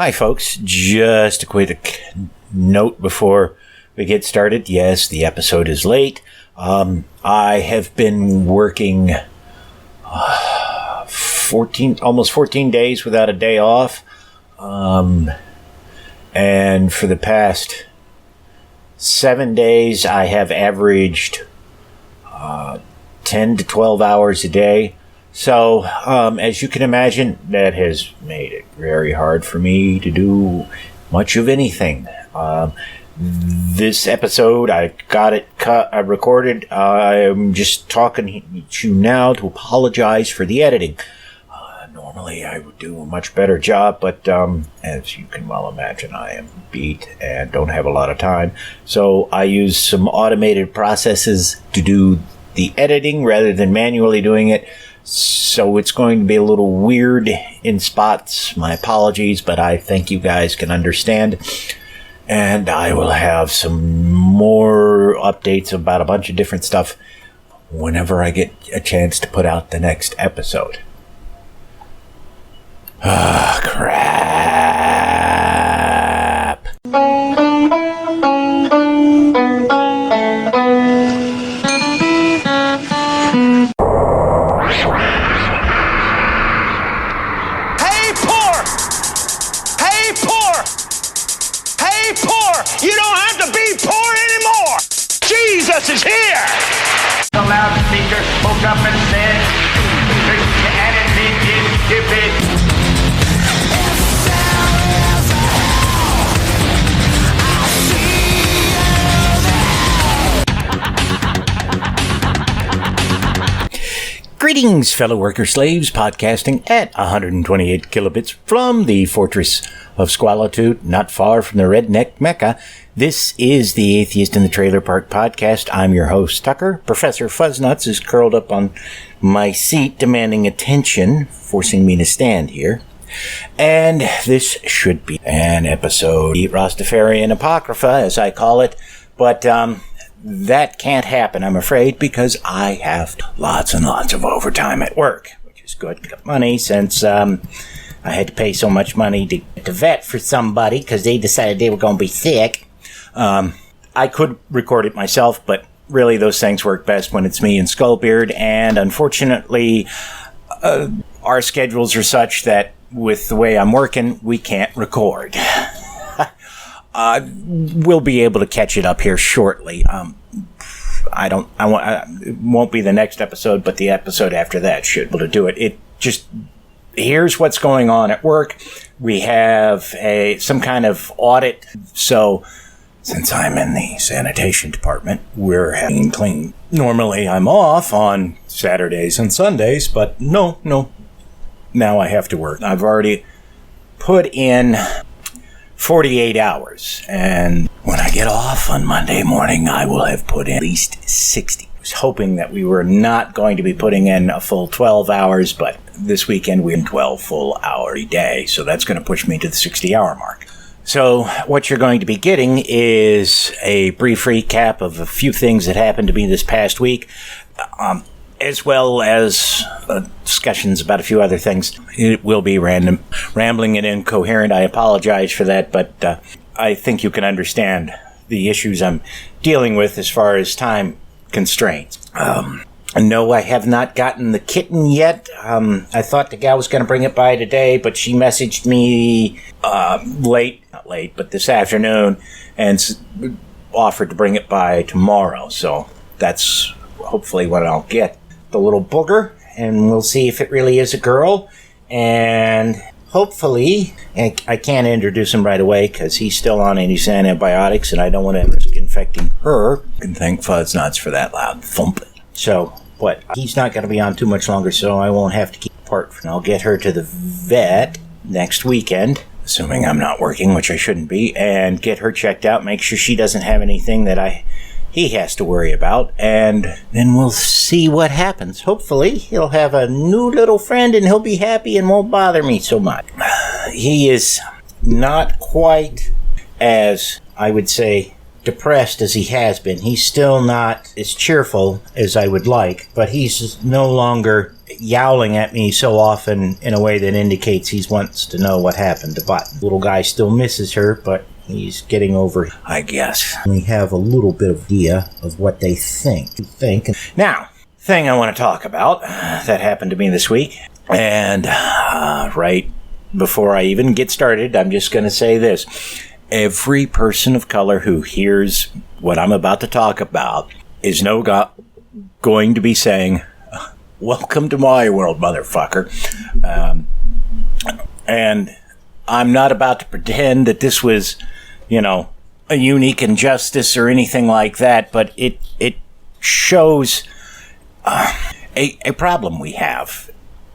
Hi, folks. Just a quick note before we get started. Yes, the episode is late. I have been working almost 14 days without a day off. And for the past 7 days, I have averaged 10 to 12 hours a day. So, as you can imagine, that has made it very hard for me to do much of anything. This episode, I got it recorded. I'm just talking to you now to apologize for the editing. Normally, I would do a much better job, but as you can well imagine, I am beat and don't have a lot of time. So I use some automated processes to do the editing rather than manually doing it. So it's going to be a little weird in spots. My apologies, but I think you guys can understand. And I will have some more updates about a bunch of different stuff whenever I get a chance to put out the next episode. Ah, crap. You don't have to be poor anymore. Jesus is here. The loudspeaker spoke up and said, Christianity is stupid. Greetings, fellow worker slaves, podcasting at 128 kilobits from the Fortress of Squalitude, not far from the redneck Mecca. This is the Atheist in the Trailer Park podcast. I'm your host, Tucker. Professor Fuzznuts is curled up on my seat, demanding attention, forcing me to stand here. And this should be an episode, Rastafarian Apocrypha, as I call it, but that can't happen, I'm afraid, because I have lots and lots of overtime at work, which is good money since I had to pay so much money to vet for somebody because they decided they were going to be sick. I could record it myself, but really those things work best when it's me and Skullbeard, and unfortunately our schedules are such that with the way I'm working, we can't record. We'll be able to catch it up here shortly. It won't be the next episode, but the episode after that should be able to do it. Here's what's going on at work. We have some kind of audit. So since I'm in the sanitation department, we're having clean. Normally I'm off on Saturdays and Sundays, but no. Now I have to work. I've already put in 48 hours, and when I get off on Monday morning, I will have put in at least 60. I was hoping that we were not going to be putting in a full 12 hours, but this weekend we're in 12 full hour a day, so that's going to push me to the 60-hour mark. So what you're going to be getting is a brief recap of a few things that happened to me this past week, as well as discussions about a few other things. It will be rambling and incoherent. I apologize for that, but I think you can understand the issues I'm dealing with as far as time constraints. No, I have not gotten the kitten yet. I thought the gal was going to bring it by today, but she messaged me not late, but this afternoon, and offered to bring it by tomorrow. So that's hopefully what I'll get. The little booger, and we'll see if it really is a girl. And hopefully, I can't introduce him right away because he's still on his antibiotics, and I don't want to risk infecting her. You can thank Fuzznuts for that loud thump. So, but he's not going to be on too much longer, so I won't have to keep apart. And I'll get her to the vet next weekend, assuming I'm not working, which I shouldn't be, and get her checked out, make sure she doesn't have anything that he has to worry about, and then we'll see what happens. Hopefully, he'll have a new little friend, and he'll be happy and won't bother me so much. He is not quite as, I would say, depressed as he has been. He's still not as cheerful as I would like, but he's no longer yowling at me so often in a way that indicates he wants to know what happened to Button. Little guy still misses her, but he's getting over it, I guess. We have a little bit of idea of what they think. Now, thing I want to talk about that happened to me this week, and right before I even get started, I'm just going to say this. Every person of color who hears what I'm about to talk about is going to be saying, welcome to my world, motherfucker. And I'm not about to pretend that this was, a unique injustice or anything like that, but it shows a problem we have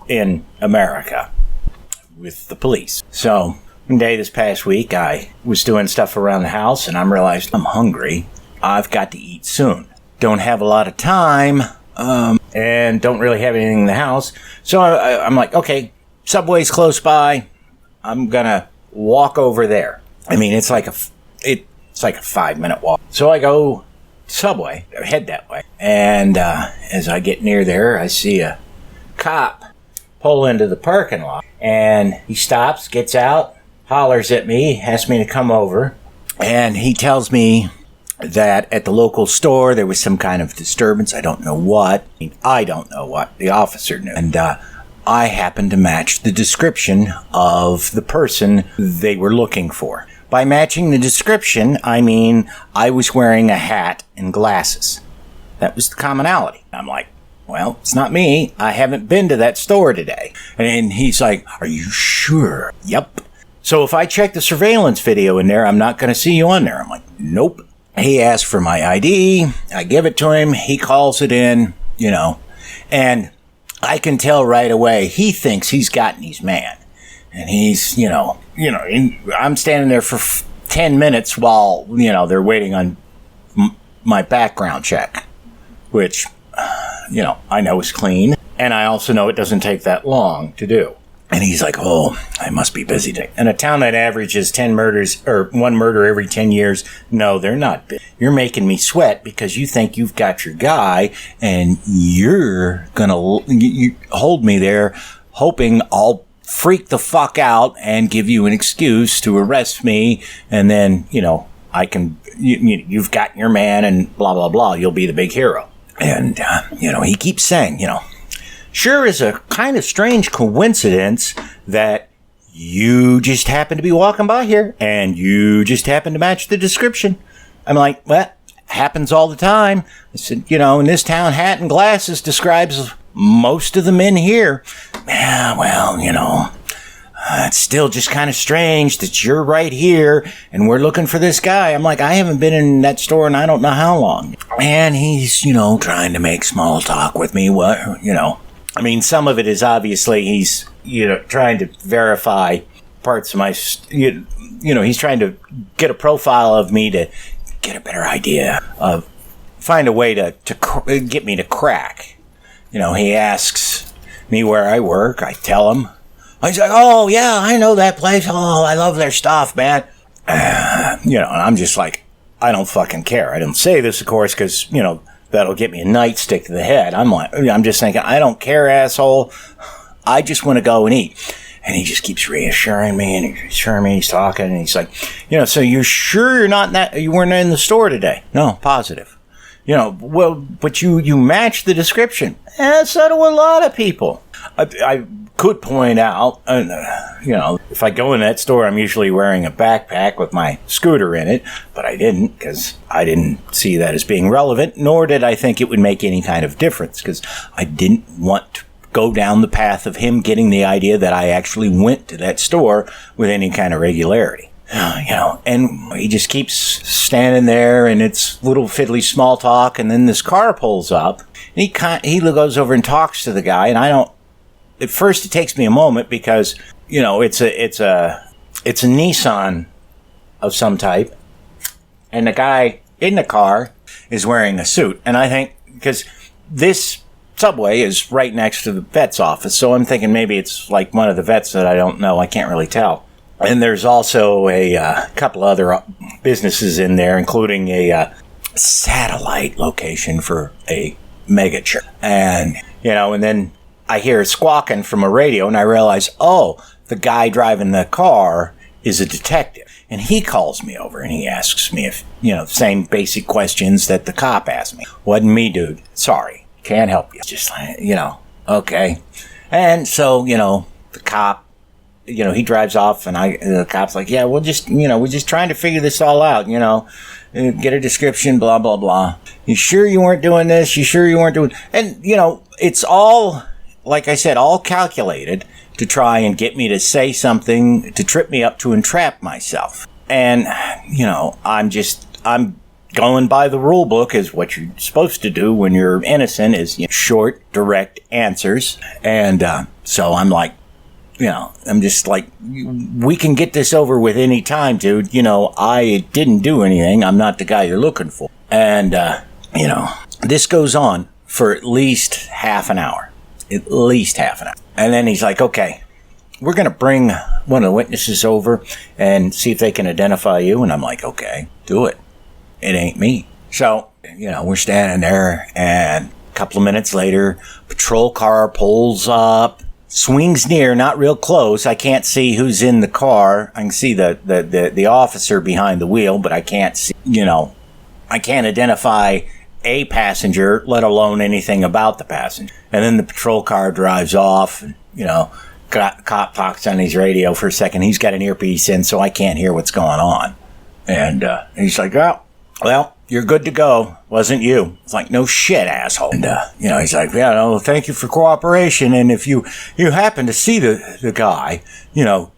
in America with the police. So, one day this past week, I was doing stuff around the house, and I realized I'm hungry. I've got to eat soon. Don't have a lot of time, and don't really have anything in the house. So I'm like, okay, Subway's close by. I'm gonna walk over there. I mean, it's like a 5-minute walk. So I go Subway, head that way, and as I get near there, I see a cop pull into the parking lot, and he stops, gets out, hollers at me, asks me to come over, and he tells me that at the local store there was some kind of disturbance. I don't know what. I don't know what. The officer knew. And I happened to match the description of the person they were looking for. By matching the description, I mean I was wearing a hat and glasses. That was the commonality. I'm like, well, it's not me. I haven't been to that store today. And he's like, are you sure? Yep. So if I check the surveillance video in there, I'm not going to see you on there. I'm like, nope. He asked for my ID. I give it to him. He calls it in, and I can tell right away he thinks he's gotten his man. And he's, I'm standing there for 10 minutes while, they're waiting on my background check, which, I know is clean. And I also know it doesn't take that long to do. And he's like, oh, I must be busy today. In a town that averages 10 murders, or 1 murder every 10 years, no, they're not busy. You're making me sweat because you think you've got your guy, and you're gonna you hold me there hoping I'll freak the fuck out and give you an excuse to arrest me, and then, I can, you've got your man and blah, blah, blah, you'll be the big hero. And, he keeps saying, sure is a kind of strange coincidence that you just happen to be walking by here and you just happen to match the description. I'm like, well, happens all the time. I said, in this town, hat and glasses describes most of the men here. Yeah, well, it's still just kind of strange that you're right here and we're looking for this guy. I'm like, I haven't been in that store in I don't know how long. And he's, trying to make small talk with me. I mean, some of it is obviously he's, trying to verify parts of my, he's trying to get a profile of me to get a better idea of, find a way to get me to crack. He asks me where I work. I tell him. He's like, oh, yeah, I know that place. Oh, I love their stuff, man. And I'm just like, I don't fucking care. I don't say this, of course, because, that'll get me a nightstick to the head. I'm just thinking, I don't care, asshole. I just want to go and eat. And he just keeps reassuring me and reassuring me. He's talking and he's like, so you're sure you weren't in the store today? No, positive. Well, but you match the description. So do a lot of people. I could point out, if I go in that store, I'm usually wearing a backpack with my scooter in it, but I didn't because I didn't see that as being relevant, nor did I think it would make any kind of difference because I didn't want to go down the path of him getting the idea that I actually went to that store with any kind of regularity. And he just keeps standing there and it's little fiddly small talk, and then this car pulls up and he goes over and talks to the guy, and at first it takes me a moment because, it's a Nissan of some type, and the guy in the car is wearing a suit, and I think because this Subway is right next to the vet's office, so I'm thinking maybe it's like one of the vets that I don't know, I can't really tell. And there's also a couple other businesses in there, including a satellite location for a mega church. And, and then I hear squawking from a radio, and I realize, the guy driving the car is a detective. And he calls me over and he asks me if, same basic questions that the cop asked me. Wasn't me, dude. Sorry. Can't help you. Just like, okay. And so, the cop, he drives off, and the cop's like, yeah, we're just trying to figure this all out, get a description, blah, blah, blah. You sure you weren't doing this? You sure you weren't doing, and, it's all, like I said, all calculated to try and get me to say something to trip me up to entrap myself. And, I'm going by the rule book is what you're supposed to do when you're innocent is short, direct answers. And so I'm like, I'm just like, we can get this over with any time, dude. I didn't do anything. I'm not the guy you're looking for. And, this goes on for at least half an hour. At least half an hour. And then he's like, okay, we're going to bring one of the witnesses over and see if they can identify you. And I'm like, okay, do it. It ain't me. So, we're standing there, and a couple of minutes later, patrol car pulls up, swings near, not real close. I can't see who's in the car. I can see the officer behind the wheel, but I can't see, I can't identify a passenger, let alone anything about the passenger. And then the patrol car drives off, and, cop talks on his radio for a second. He's got an earpiece in, so I can't hear what's going on. And he's like, well, you're good to go. Wasn't you? It's like, no shit, asshole. And, he's like, yeah, no, thank you for cooperation. And if you happen to see the guy,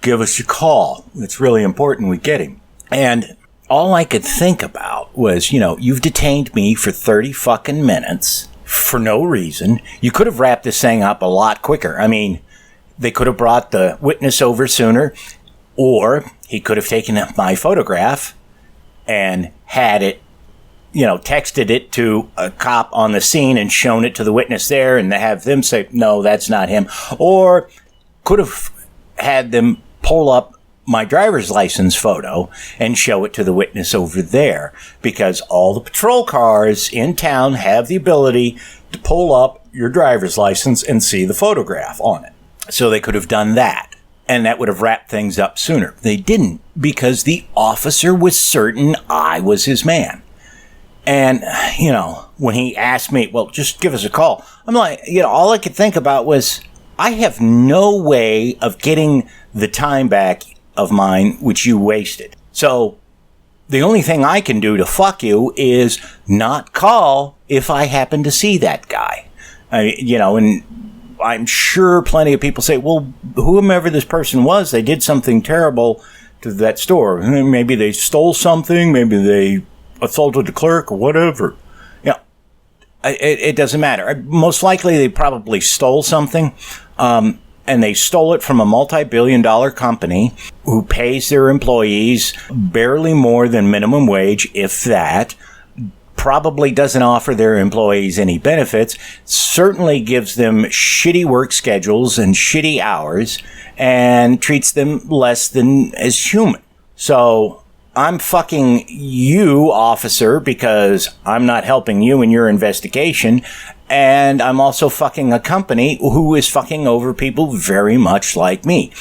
give us a call. It's really important we get him. And all I could think about was, you've detained me for 30 fucking minutes for no reason. You could have wrapped this thing up a lot quicker. I mean, they could have brought the witness over sooner, or he could have taken my photograph and had it, texted it to a cop on the scene and shown it to the witness there and have them say, no, that's not him. Or could have had them pull up my driver's license photo and show it to the witness over there, because all the patrol cars in town have the ability to pull up your driver's license and see the photograph on it. So they could have done that, and that would have wrapped things up sooner. They didn't, because the officer was certain I was his man. And, when he asked me, well, just give us a call, I'm like, all I could think about was, I have no way of getting the time back of mine which you wasted. So the only thing I can do to fuck you is not call if I happen to see that guy. And I'm sure plenty of people say, well, whomever this person was, they did something terrible to that store. Maybe they stole something, maybe they assaulted the clerk or whatever. It doesn't matter. Most likely they probably stole something, and they stole it from a multi-billion-dollar company who pays their employees barely more than minimum wage, if that, probably doesn't offer their employees any benefits, certainly gives them shitty work schedules and shitty hours, and treats them less than as human. So I'm fucking you, officer, because I'm not helping you in your investigation, and I'm also fucking a company who is fucking over people very much like me.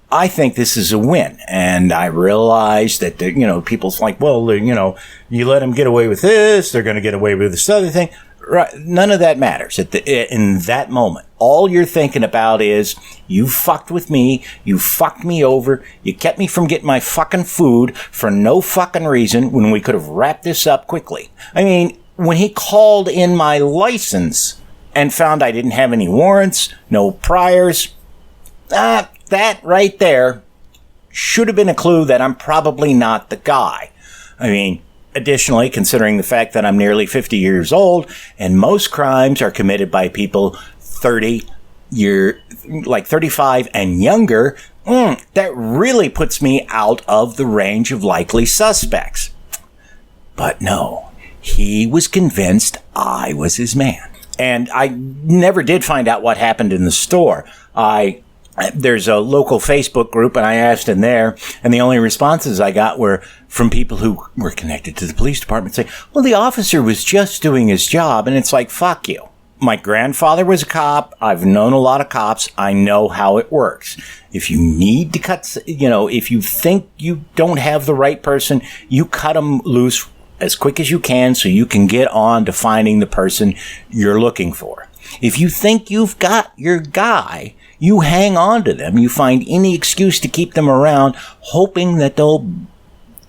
I think this is a win. And I realize that, people's like, well, you let them get away with this, they're going to get away with this other thing. Right? None of that matters in that moment. All you're thinking about is, you fucked with me, you fucked me over, you kept me from getting my fucking food for no fucking reason when we could have wrapped this up quickly. I mean, when he called in my license and found I didn't have any warrants, no priors, that right there should have been a clue that I'm probably not the guy. I mean, additionally, considering the fact that I'm nearly 50 years old and most crimes are committed by people 35 and younger, that really puts me out of the range of likely suspects. But no, he was convinced I was his man. And I never did find out what happened in the store. I there's a local Facebook group, and I asked in there, and the only responses I got were from people who were connected to the police department saying, well, the officer was just doing his job. And it's like, fuck you. My grandfather was a cop. I've known a lot of cops. I know how it works. If you need to cut, if you think you don't have the right person, you cut them loose as quick as you can so you can get on to finding the person you're looking for. If you think you've got your guy, you hang on to them. You find any excuse to keep them around, hoping that they'll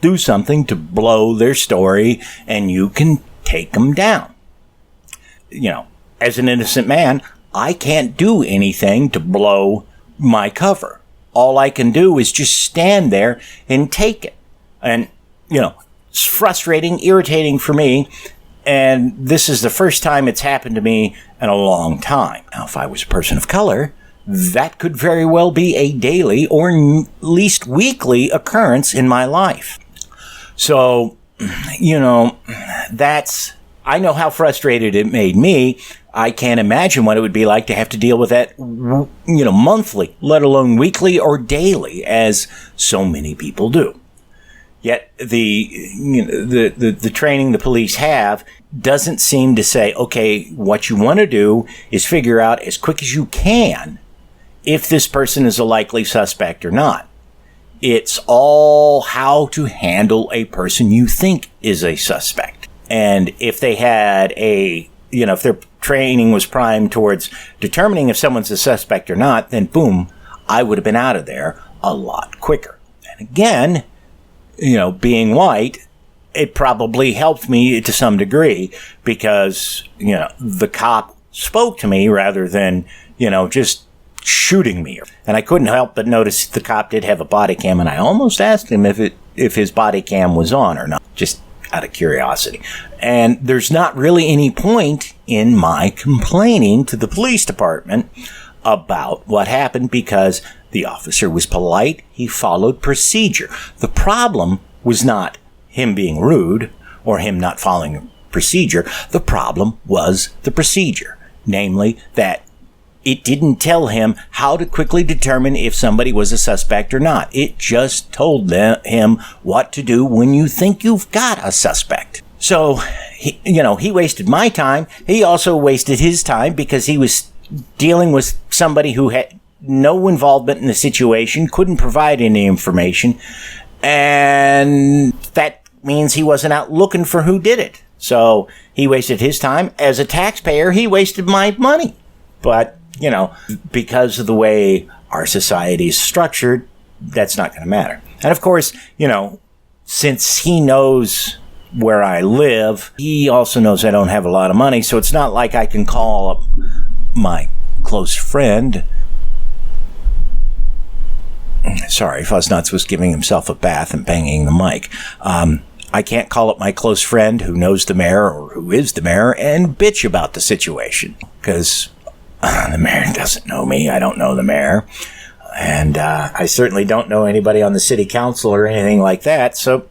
do something to blow their story and you can take them down. As an innocent man, I can't do anything to blow my cover. All I can do is just stand there and take it. And, it's frustrating, irritating for me. And this is the first time it's happened to me in a long time. Now, if I was a person of color, that could very well be a daily or at least weekly occurrence in my life. So, I know how frustrated it made me. I can't imagine what it would be like to have to deal with that, monthly, let alone weekly or daily, as so many people do. Yet the training the police have doesn't seem to say, okay, what you want to do is figure out as quick as you can if this person is a likely suspect or not. It's all how to handle a person you think is a suspect. And if they had if their training was primed towards determining if someone's a suspect or not, then boom, I would have been out of there a lot quicker. And again, being white, it probably helped me to some degree because, the cop spoke to me rather than, just shooting me. And I couldn't help but notice the cop did have a body cam, and I almost asked him if his body cam was on or not, just out of curiosity. And there's not really any point in my complaining to the police department about what happened because the officer was polite. He followed procedure. The problem was not him being rude or him not following procedure. The problem was the procedure, namely that it didn't tell him how to quickly determine if somebody was a suspect or not. It just told him what to do when you think you've got a suspect. So, he wasted my time. He also wasted his time because he was dealing with somebody who had no involvement in the situation, couldn't provide any information, and that means he wasn't out looking for who did it. So he wasted his time. As a taxpayer, he wasted my money. But, because of the way our society is structured, that's not going to matter. And of course, since he knows where I live, he also knows I don't have a lot of money, so it's not like I can call up my close friend. Sorry, Fuznuts was giving himself a bath and banging the mic. I can't call up my close friend who knows the mayor or who is the mayor and bitch about the situation because the mayor doesn't know me. I don't know the mayor. And I certainly don't know anybody on the city council or anything like that. So,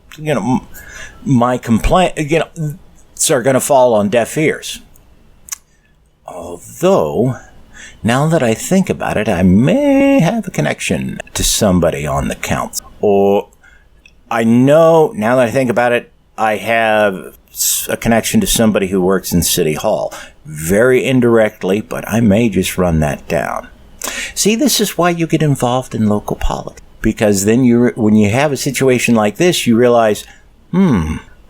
my complaints are going to fall on deaf ears. Although, now that I think about it, I may have a connection to somebody on the council. Or I know, now that I think about it, I have a connection to somebody who works in City Hall. Very indirectly, but I may just run that down. See, this is why you get involved in local politics. Because then when you have a situation like this, you realize,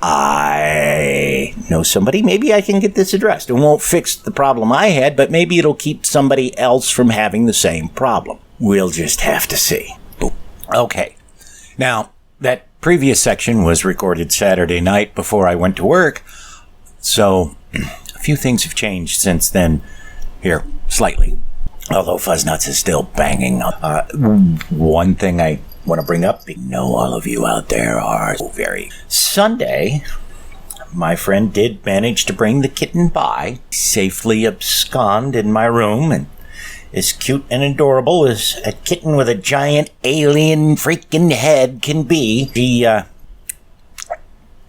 I know somebody, maybe I can get this addressed. It won't fix the problem I had, but maybe it'll keep somebody else from having the same problem. We'll just have to see. Okay. Now, that previous section was recorded Saturday night before I went to work, so a few things have changed since then here, slightly. Although Fuznuts is still banging. One thing I want to bring up, I know all of you out there are very... Sunday, my friend did manage to bring the kitten by, safely absconded in my room, and as cute and adorable as a kitten with a giant alien freaking head can be, she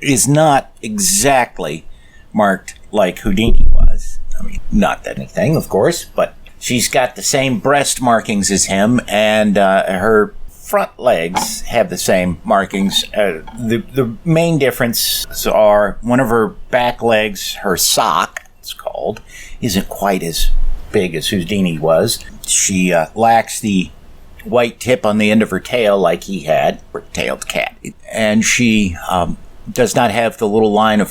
is not exactly marked like Houdini was. I mean, not that anything, of course, but She's got the same breast markings as him, and her front legs have the same markings. The main differences are one of her back legs, her sock, it's called, isn't quite as big as Houdini was. She lacks the white tip on the end of her tail like he had, or tailed cat. And she does not have the little line of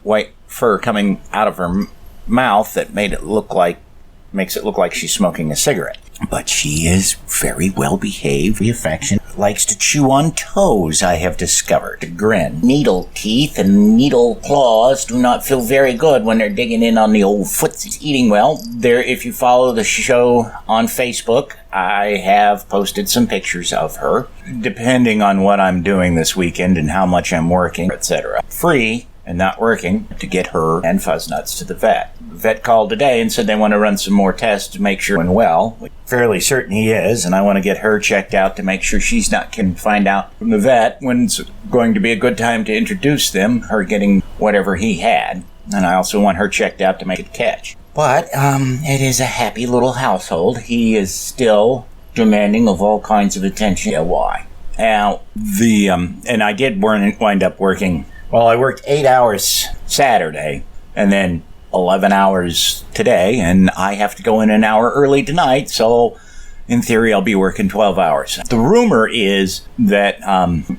white fur coming out of her mouth that makes it look like she's smoking a cigarette. But she is very well behaved, affectionate, likes to chew on toes, I have discovered. To grin. Needle teeth and needle claws do not feel very good when they're digging in on the old footsies. Eating well. There, if you follow the show on Facebook, I have posted some pictures of her, depending on what I'm doing this weekend and how much I'm working, etc. Free and not working, to get her and Fuzznuts to the vet. The vet called today and said they want to run some more tests to make sure he's well. Fairly certain he is, and I want to get her checked out to make sure she's not can find out from the vet when it's going to be a good time to introduce them, her getting whatever he had. And I also want her checked out to make it catch. But it is a happy little household. He is still demanding of all kinds of attention. Yeah, why? Now, and I did wind up working. Well, I worked 8 hours Saturday and then 11 hours today, and I have to go in an hour early tonight, so in theory I'll be working 12 hours. The rumor is that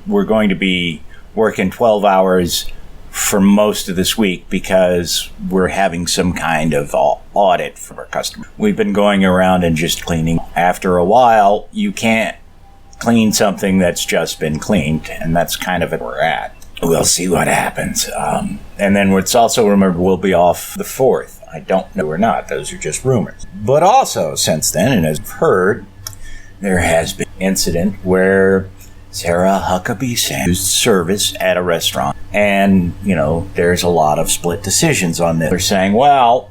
we're going to be working 12 hours for most of this week because we're having some kind of audit from our customer. We've been going around and just cleaning. After a while, you can't clean something that's just been cleaned, and that's kind of where we're at. We'll see what happens. And then it's also rumored we'll be off the 4th. I don't know or not. Those are just rumors. But also, since then, and as we've heard, there has been an incident where Sarah Huckabee Sanders used service at a restaurant. And, there's a lot of split decisions on this. They're saying, well,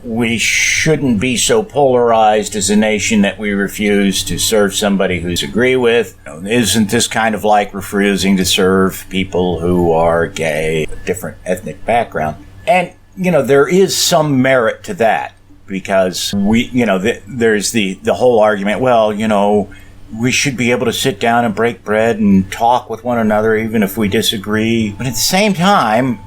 we shouldn't be so polarized as a nation that we refuse to serve somebody who's agree with. Isn't this kind of like refusing to serve people who are gay, different ethnic background? And, there is some merit to that because there's the whole argument, well, we should be able to sit down and break bread and talk with one another even if we disagree. But at the same time,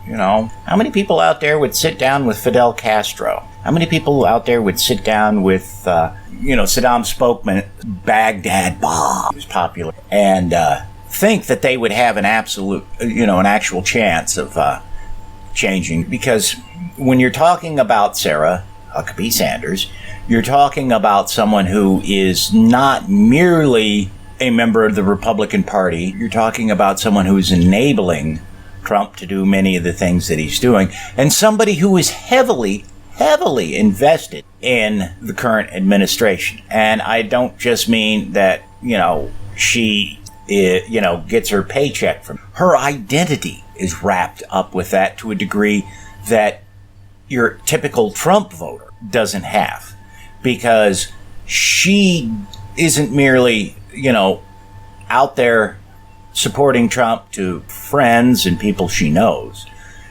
how many people out there would sit down with Fidel Castro? How many people out there would sit down with, Saddam spokesman, Baghdad Bob, who's popular, and think that they would have an actual chance of changing? Because when you're talking about Sarah Huckabee Sanders, you're talking about someone who is not merely a member of the Republican Party. You're talking about someone who's enabling Trump to do many of the things that he's doing, and somebody who is heavily invested in the current administration. And I don't just mean that, she, gets her paycheck from. Her identity is wrapped up with that to a degree that your typical Trump voter doesn't have, because she isn't merely, out there supporting Trump to friends and people she knows.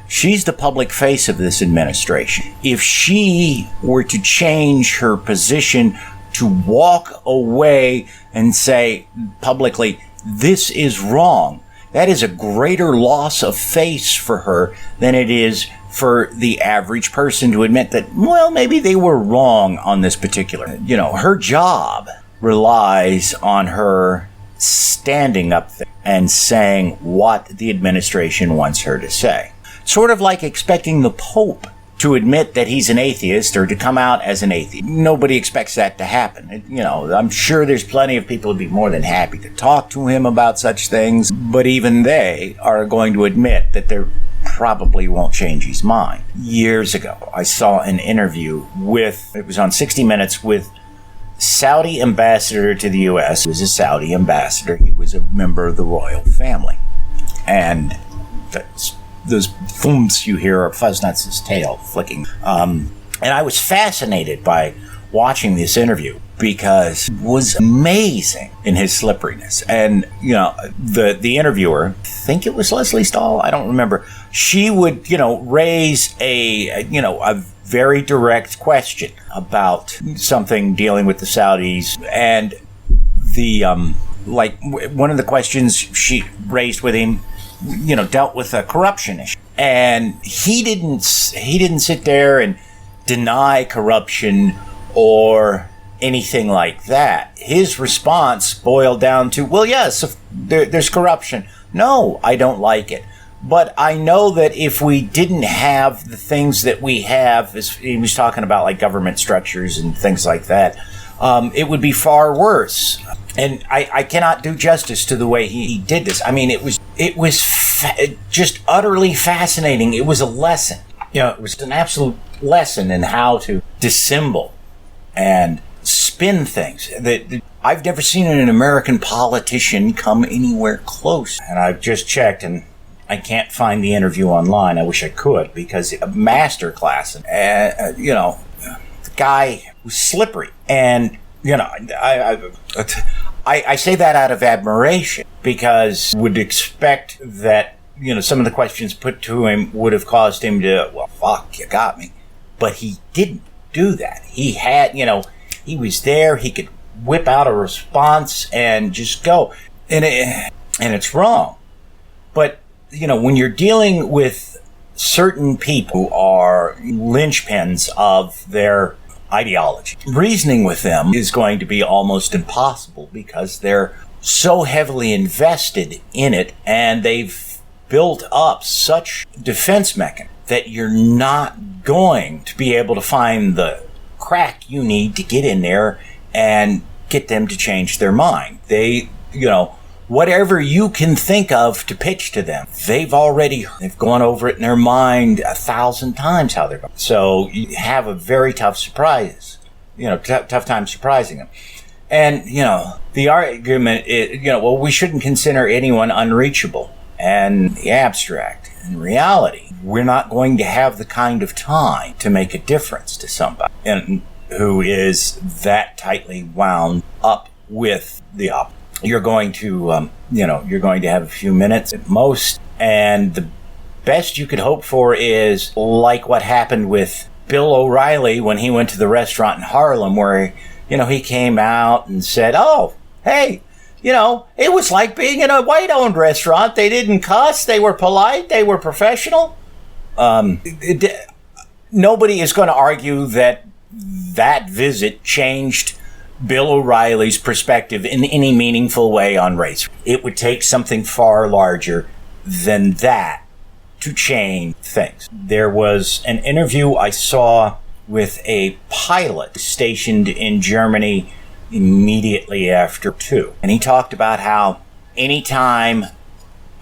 She's the public face of this administration. If she were to change her position to walk away and say publicly, this is wrong, that is a greater loss of face for her than it is for the average person to admit that, well, maybe they were wrong on this particular. Her job relies on her standing up there and saying what the administration wants her to say. Sort of like expecting the Pope to admit that he's an atheist or to come out as an atheist. Nobody expects that to happen. I'm sure there's plenty of people who'd be more than happy to talk to him about such things, but even they are going to admit that they probably won't change his mind. Years ago, I saw an interview it was on 60 Minutes with Saudi ambassador to the U.S. He was a Saudi ambassador. He was a member of the royal family. And those thumps you hear are Fuzznuts' tail flicking. And I was fascinated by watching this interview because it was amazing in his slipperiness. And, the interviewer, I think it was Leslie Stahl, I don't remember, she would, raise a very direct question about something dealing with the Saudis. And the, one of the questions she raised with him, dealt with a corruption issue. And he didn't sit there and deny corruption or anything like that. His response boiled down to, well, yes, there's corruption. No, I don't like it. But I know that if we didn't have the things that we have, as he was talking about like government structures and things like that, it would be far worse. And I cannot do justice to the way he did this. I mean, it was just utterly fascinating. It was a lesson. It was an absolute lesson in how to dissemble and spin things. I've never seen an American politician come anywhere close. And I've just checked, and I can't find the interview online. I wish I could, because a master class. And, the guy was slippery. And, I say that out of admiration, because would expect that, some of the questions put to him would have caused him to, well, fuck, you got me. But he didn't do that. He had, he was there. He could whip out a response and just go. And it's wrong. But, when you're dealing with certain people who are linchpins of their ideology, reasoning with them is going to be almost impossible, because they're so heavily invested in it, and they've built up such defense mechanisms that you're not going to be able to find the crack you need to get in there and get them to change their mind. They, whatever you can think of to pitch to them, they've gone over it in their mind 1,000 times how they're going. So you have a very tough tough time surprising them. And, the argument is, well, we shouldn't consider anyone unreachable. And the abstract, in reality, we're not going to have the kind of time to make a difference to somebody who is that tightly wound up with the opposite. You're going to, you're going to have a few minutes at most, and the best you could hope for is like what happened with Bill O'Reilly when he went to the restaurant in Harlem, where, he came out and said, oh, hey, it was like being in a white-owned restaurant. They didn't cuss. They were polite. They were professional. Nobody is going to argue that visit changed Bill O'Reilly's perspective in any meaningful way on race. It would take something far larger than that to change things. There was an interview I saw with a pilot stationed in Germany immediately after II. And he talked about how anytime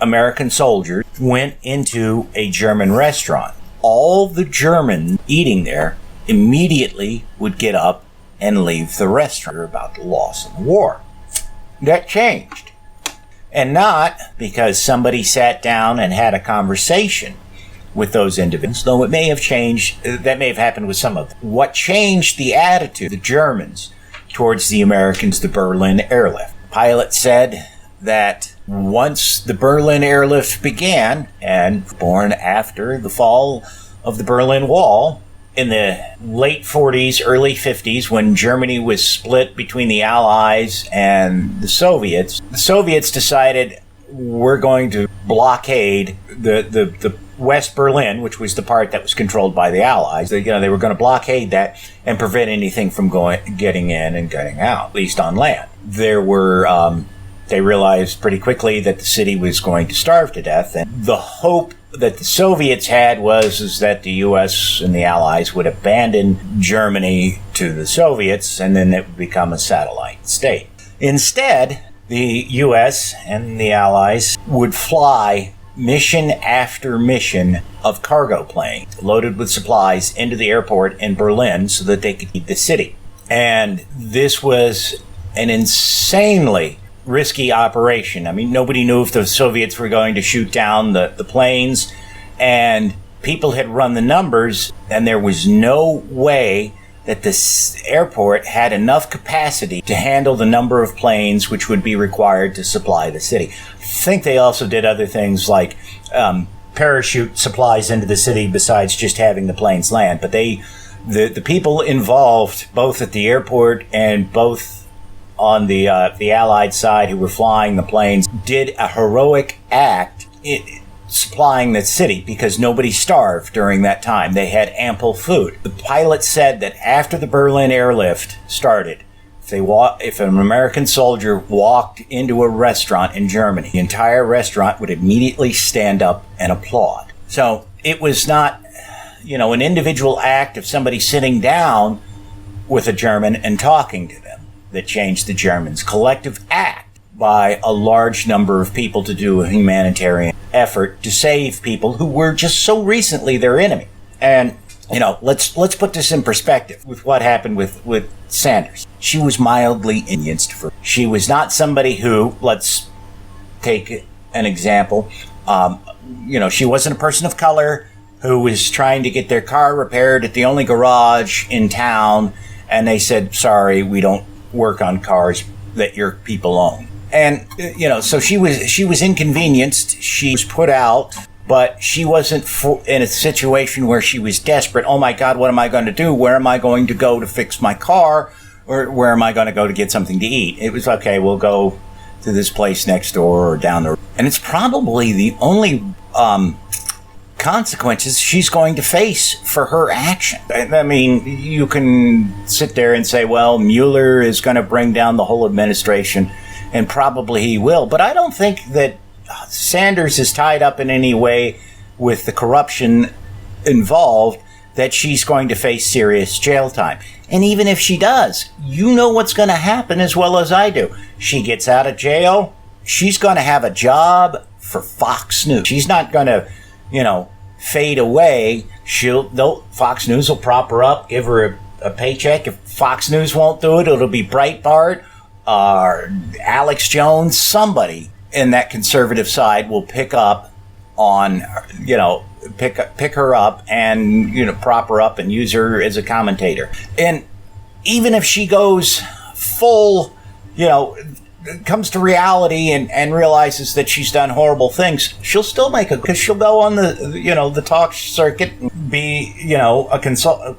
American soldiers went into a German restaurant, all the Germans eating there immediately would get up and leave the restaurant about the loss of the war. That changed. And not because somebody sat down and had a conversation with those individuals, though it may have changed, that may have happened with some of them. What changed the attitude of the Germans towards the Americans, the Berlin airlift. The pilot said that once the Berlin airlift began, and born after the fall of the Berlin Wall, in the late 40s, early 50s, when Germany was split between the Allies and the Soviets decided we're going to blockade the West Berlin, which was the part that was controlled by the Allies. They were going to blockade that and prevent anything from getting in and getting out, at least on land. They realized pretty quickly that the city was going to starve to death, and the hope that the Soviets had was that the U.S. and the Allies would abandon Germany to the Soviets, and then it would become a satellite state. Instead, the U.S. and the Allies would fly mission after mission of cargo planes loaded with supplies into the airport in Berlin so that they could keep the city. And this was an insanely risky operation. I mean, nobody knew if the Soviets were going to shoot down the planes, and people had run the numbers, and there was no way that this airport had enough capacity to handle the number of planes which would be required to supply the city. I think they also did other things like parachute supplies into the city besides just having the planes land. But the people involved, both at the airport and both on the Allied side who were flying the planes, did a heroic act supplying the city because nobody starved during that time. They had ample food. The pilot said that after the Berlin airlift started, if an American soldier walked into a restaurant in Germany, the entire restaurant would immediately stand up and applaud. So it was not, an individual act of somebody sitting down with a German and talking to them that changed the Germans. Collective act by a large number of people to do a humanitarian effort to save people who were just so recently their enemy. And, let's put this in perspective with what happened with Sanders. She was mildly inconvenienced for. She was not somebody who, let's take an example, she wasn't a person of color who was trying to get their car repaired at the only garage in town, and they said, sorry, we don't work on cars that your people own. And, so she was inconvenienced. She was put out, but she wasn't in a situation where she was desperate. Oh my God, what am I going to do? Where am I going to go to fix my car? Or where am I going to go to get something to eat? It was okay, we'll go to this place next door or down the road. And it's probably the only consequences she's going to face for her action. I mean, you can sit there and say, well, Mueller is going to bring down the whole administration. And probably he will. But I don't think that Sanders is tied up in any way with the corruption involved that she's going to face serious jail time. And even if she does, you know what's going to happen as well as I do. She gets out of jail. She's going to have a job for Fox News. She's not going to, fade away. Fox News will prop her up, give her a paycheck. If Fox News won't do it, it'll be Breitbart. Alex Jones, somebody in that conservative side will pick up on, pick her up and, prop her up and use her as a commentator. And even if she goes full, comes to reality and realizes that she's done horrible things, she'll still because she'll go on the talk circuit and be, a consult,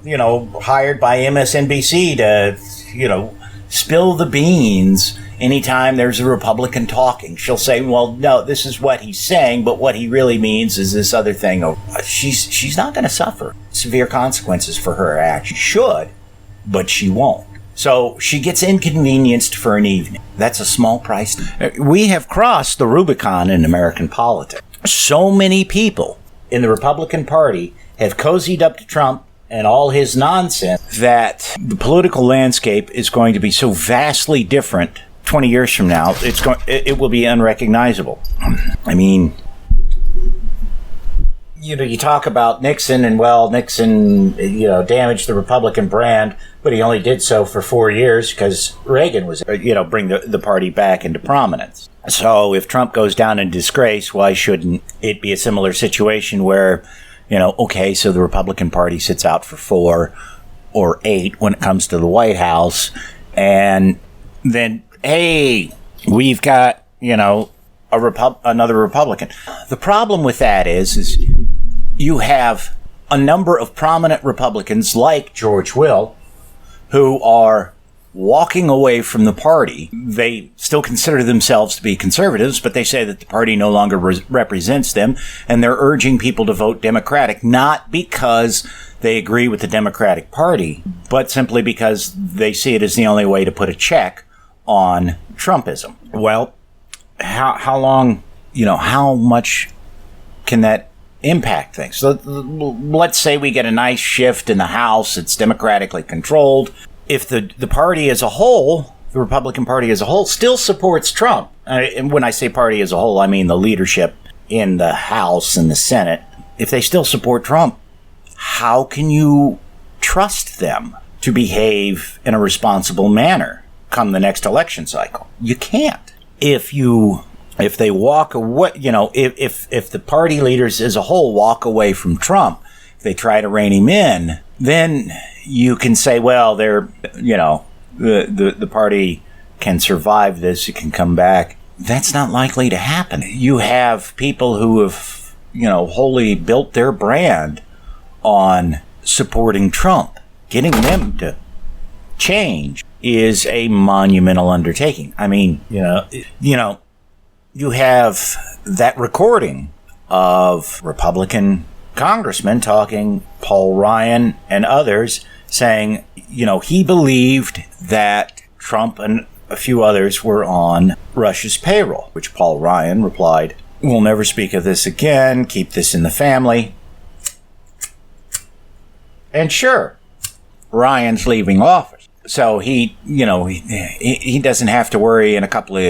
hired by MSNBC to, spill the beans anytime there's a Republican talking. She'll say, well, no, this is what he's saying, but what he really means is this other thing. She's not going to suffer severe consequences for her action. She should, but she won't. So she gets inconvenienced for an evening. That's a small price. We have crossed the Rubicon in American politics. So many people in the Republican Party have cozied up to Trump and all his nonsense that the political landscape is going to be so vastly different 20 years from now. It will be unrecognizable. I mean, you talk about Nixon and, well, Nixon, damaged the Republican brand, but he only did so for 4 years because Reagan was, bring the party back into prominence. So if Trump goes down in disgrace, why shouldn't it be a similar situation where, okay, so the Republican Party sits out for 4 or 8 when it comes to the White House, and then, hey, we've got, another Republican. The problem with that is you have a number of prominent Republicans like George Will who are walking away from the party. They still consider themselves to be conservatives, but they say that the party no longer represents them, and they're urging people to vote Democratic, not because they agree with the Democratic Party, but simply because they see it as the only way to put a check on Trumpism. Well, how long, how much can that impact things? So let's say we get a nice shift in the House. It's democratically controlled. If the party as a whole, the Republican Party as a whole, still supports Trump, and when I say party as a whole, I mean the leadership in the House and the Senate, if they still support Trump, how can you trust them to behave in a responsible manner come the next election cycle? You can't. If they walk away, if the party leaders as a whole walk away from Trump, if they try to rein him in, then you can say, well, the party can survive this, it can come back. That's not likely to happen. You have people who have wholly built their brand on supporting Trump. Getting them to change is a monumental undertaking. I mean, you have that recording of Republican congressmen talking, Paul Ryan and others, saying, he believed that Trump and a few others were on Russia's payroll, which Paul Ryan replied, "We'll never speak of this again. Keep this in the family." And sure, Ryan's leaving office. So he doesn't have to worry in a couple of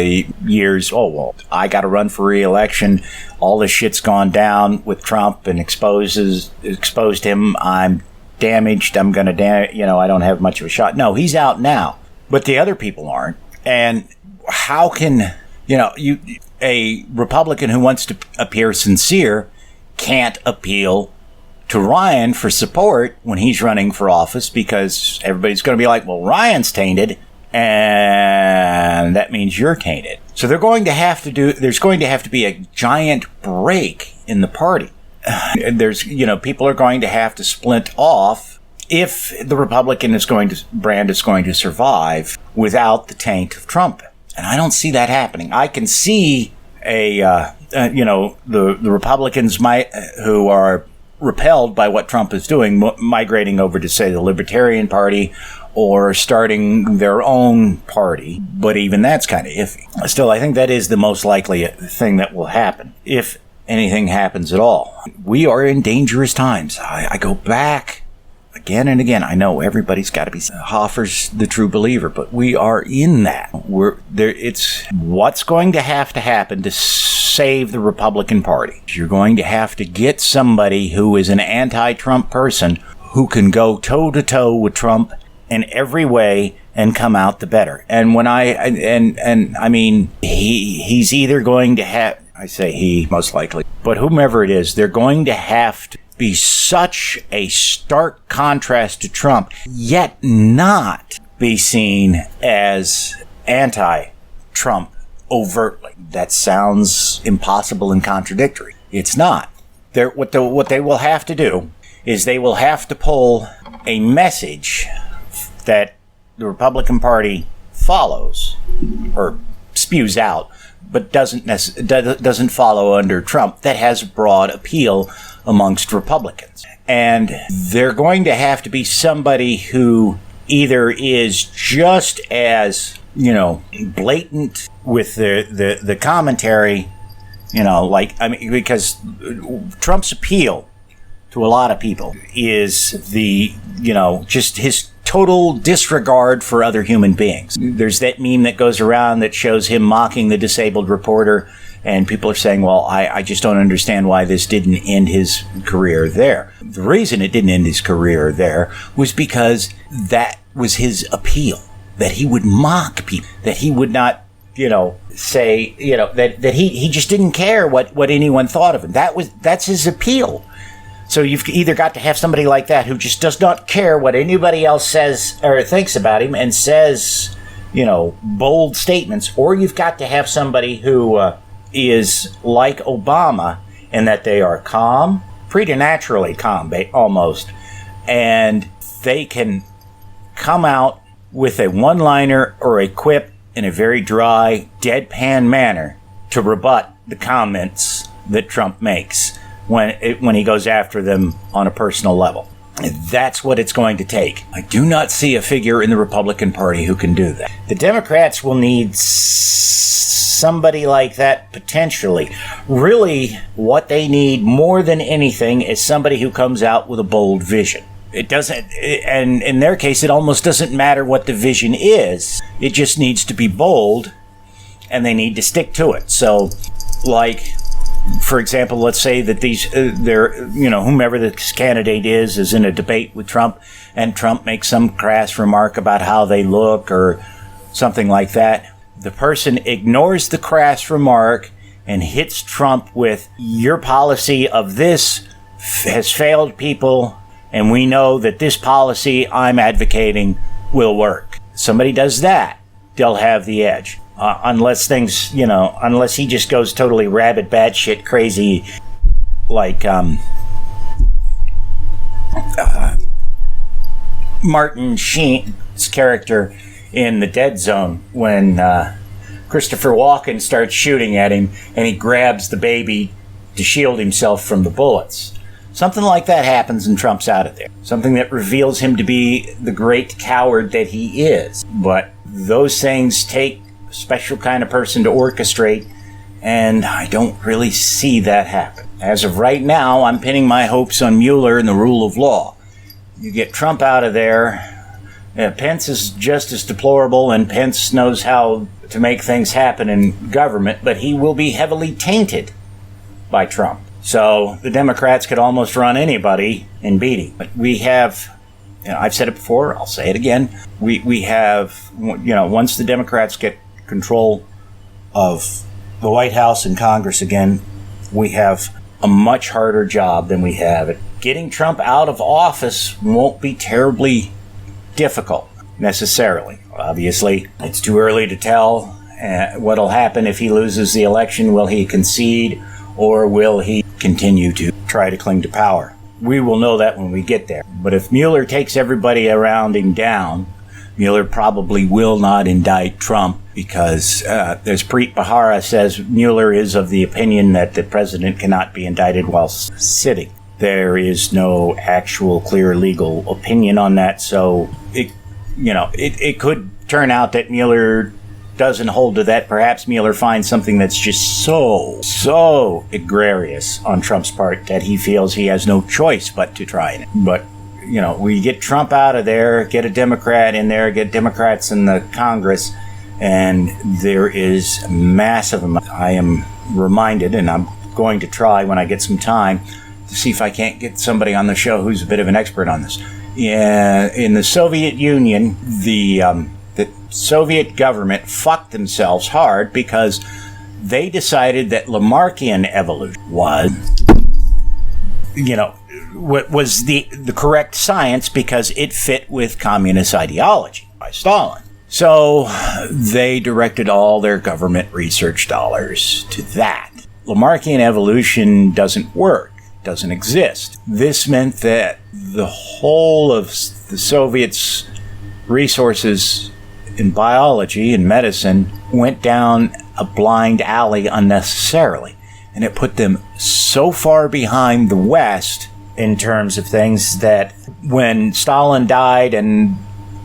years, oh, well, I got to run for re-election. All this shit's gone down with Trump and exposed him. I'm damaged. I'm going to, I don't have much of a shot. No, he's out now. But the other people aren't. And how can, a Republican who wants to appear sincere can't appeal to Ryan for support when he's running for office, because everybody's going to be like, well, Ryan's tainted, and that means you're tainted. So there's going to have to be a giant break in the party. People are going to have to splint off if the Republican brand is going to survive without the taint of Trump. And I don't see that happening. I can see the Republicans who are repelled by what Trump is doing, migrating over to, say, the Libertarian Party or starting their own party. But even that's kind of iffy. Still, I think that is the most likely thing that will happen, if anything happens at all. We are in dangerous times. I go back again and again. I know everybody's got to be Hoffer's the true believer, but we are in that. It's what's going to happen to save the Republican Party. You're going to have to get somebody who is an anti-Trump person who can go toe-to-toe with Trump in every way and come out the better. And I mean, he's either going to have, I say he most likely, but whomever it is, they're going to have to be such a stark contrast to Trump, yet not be seen as anti-Trump overtly. That sounds impossible and contradictory. It's not. What they will have to do is they will have to pull a message that the Republican Party follows or spews out, but doesn't follow under Trump, that has broad appeal amongst Republicans. And they're going to have to be somebody who either is just as blatant with the commentary, because Trump's appeal to a lot of people is just his total disregard for other human beings. There's that meme that goes around that shows him mocking the disabled reporter, and people are saying, well, I just don't understand why this didn't end his career there. The reason it didn't end his career there was because that was his appeal. That he would mock people, that he would not, say, that he just didn't care what anyone thought of him. That's his appeal. So you've either got to have somebody like that who just does not care what anybody else says or thinks about him and says, bold statements, or you've got to have somebody who is like Obama in that they are calm, preternaturally calm, almost, and they can come out with a one-liner or a quip in a very dry, deadpan manner to rebut the comments that Trump makes when he goes after them on a personal level. That's what it's going to take. I do not see a figure in the Republican Party who can do that. The Democrats will need somebody like that potentially. Really, what they need more than anything is somebody who comes out with a bold vision. It doesn't, and in their case, it almost doesn't matter what the vision is. It just needs to be bold, and they need to stick to it. So, for example, let's say that whomever the candidate is in a debate with Trump, and Trump makes some crass remark about how they look or something like that. The person ignores the crass remark and hits Trump with, your policy of this has failed people, and we know that this policy I'm advocating will work. Somebody does that, they'll have the edge. Unless he just goes totally rabid, batshit crazy like Martin Sheen's character in The Dead Zone when Christopher Walken starts shooting at him and he grabs the baby to shield himself from the bullets. Something like that happens and Trump's out of there. Something that reveals him to be the great coward that he is. But those things take a special kind of person to orchestrate, and I don't really see that happen. As of right now, I'm pinning my hopes on Mueller and the rule of law. You get Trump out of there, Pence is just as deplorable, and Pence knows how to make things happen in government, but he will be heavily tainted by Trump. So the Democrats could almost run anybody and beat him. But we have, I've said it before, I'll say it again, we have, once the Democrats get control of the White House and Congress again, we have a much harder job than we have. Getting Trump out of office won't be terribly difficult, necessarily. Obviously, it's too early to tell what'll happen if he loses the election. Will he concede, or will he continue to try to cling to power? We will know that when we get there. But if Mueller takes everybody around him down, Mueller probably will not indict Trump, because as Preet Bharara says, Mueller is of the opinion that the president cannot be indicted while sitting. There is no actual clear legal opinion on that, so it could turn out that Mueller doesn't hold to that. Perhaps Mueller finds something that's just so egregious on Trump's part that he feels he has no choice but to try it. But, we get Trump out of there, get a Democrat in there, get Democrats in the Congress, and there is massive amount. I am reminded, and I'm going to try when I get some time, to see if I can't get somebody on the show who's a bit of an expert on this. In the Soviet Union, the Soviet government fucked themselves hard because they decided that Lamarckian evolution was the correct science because it fit with communist ideology by Stalin. So they directed all their government research dollars to that. Lamarckian evolution doesn't work. Doesn't exist. This meant that the whole of the Soviets' resources in biology and medicine went down a blind alley unnecessarily. And it put them so far behind the West in terms of things that when Stalin died and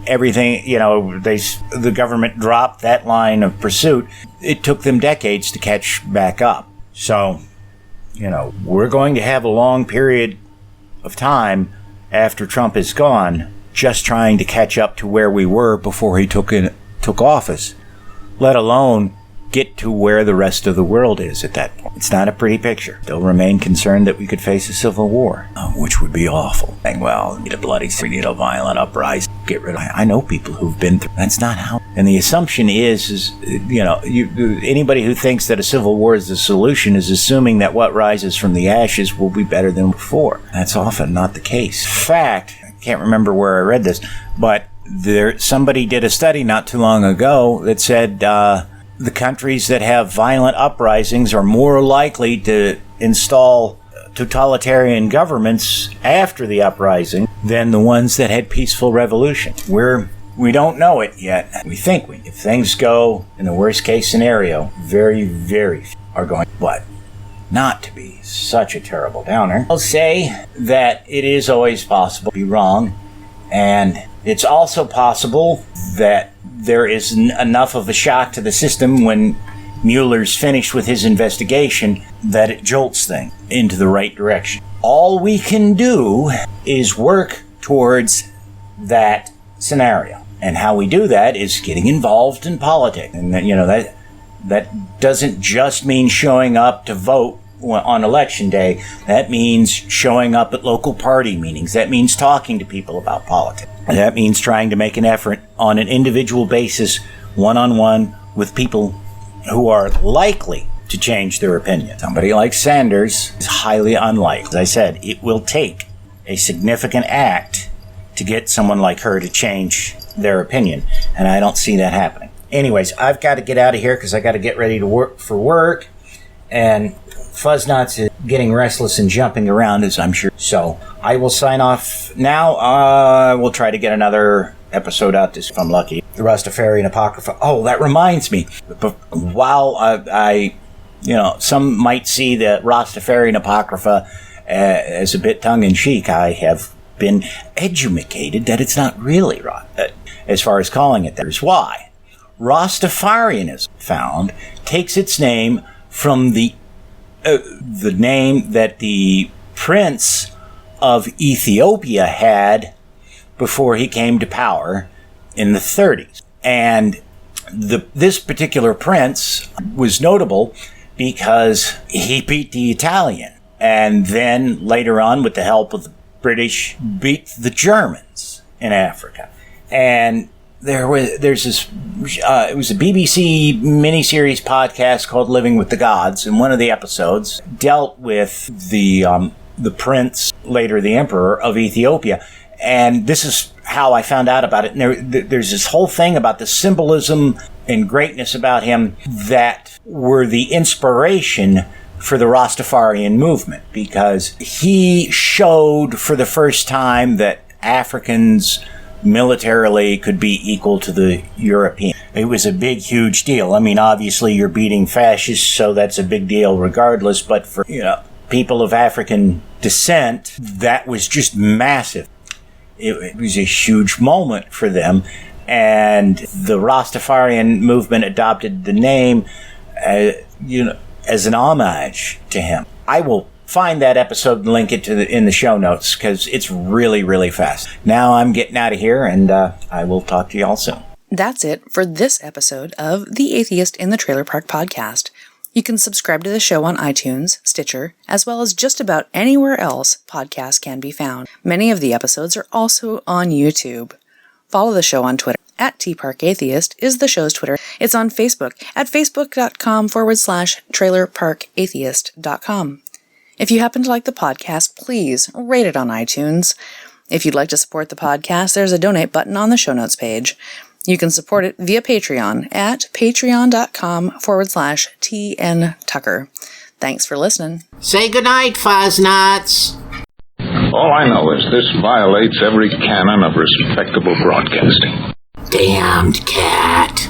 everything, the government dropped that line of pursuit, it took them decades to catch back up. So, we're going to have a long period of time after Trump is gone just trying to catch up to where we were before he took office, let alone get to where the rest of the world is at that point. It's not a pretty picture. Still remain concerned that we could face a civil war, which would be awful. And, we need a bloody, we need a violent uprising. Get rid of. I know people who've been through. That's not how. And the assumption is anybody who thinks that a civil war is the solution is assuming that what rises from the ashes will be better than before. That's often not the case. In fact, I can't remember where I read this, but somebody did a study not too long ago that said the countries that have violent uprisings are more likely to install totalitarian governments after the uprising than the ones that had peaceful revolution. We don't know it yet. We think if things go in the worst case scenario, very, very few are going, but not to be such a terrible downer. I'll say that it is always possible to be wrong, and it's also possible that there is enough of a shock to the system when Mueller's finished with his investigation that it jolts things into the right direction. All we can do is work towards that scenario. And how we do that is getting involved in politics. And that doesn't just mean showing up to vote on election day. That means showing up at local party meetings. That means talking to people about politics. And that means trying to make an effort on an individual basis, one-on-one, with people who are likely to change their opinion. Somebody like Sanders is highly unlikely. As I said, it will take a significant act to get someone like her to change their opinion, and I don't see that happening. Anyways, I've got to get out of here because I got to get ready to work for work, And Fuzznot's is getting restless and jumping around, as I'm sure. So I will sign off now. We'll try to get another episode out if I'm lucky. The Rastafarian Apocrypha. Oh, that reminds me. But while I some might see the Rastafarian Apocrypha as a bit tongue-in-cheek, I have been educated that it's not really as far as calling it. There's why. Rastafarianism, found, takes its name from the name that the prince of Ethiopia had before he came to power in the 30s. And this particular prince was notable because he beat the Italian, and then later on, with the help of the British, beat the Germans in Africa. And it was a BBC miniseries podcast called Living with the Gods, and one of the episodes dealt with the prince, later the emperor of Ethiopia. And this is how I found out about it. And there's this whole thing about the symbolism and greatness about him that were the inspiration for the Rastafarian movement, because he showed for the first time that Africans militarily could be equal to the European. It was a big, huge deal. I mean, obviously you're beating fascists, so that's a big deal regardless, but for people of African descent, that was just massive. It was a huge moment for them, and the Rastafarian movement adopted the name as an homage to him. I will find that episode and link it in the show notes, because it's really, really fast. Now I'm getting out of here, and I will talk to you all soon. That's it for this episode of The Atheist in the Trailer Park Podcast. You can subscribe to the show on iTunes, Stitcher, as well as just about anywhere else podcasts can be found. Many of the episodes are also on YouTube. Follow the show on Twitter. @TParkAtheist is the show's Twitter. It's on Facebook at facebook.com/trailerparkatheist.com. If you happen to like the podcast, please rate it on iTunes. If you'd like to support the podcast, there's a donate button on the show notes page. You can support it via Patreon at patreon.com/TNTucker. Thanks for listening. Say goodnight, Fuzznotz. All I know is this violates every canon of respectable broadcasting. Damned cat.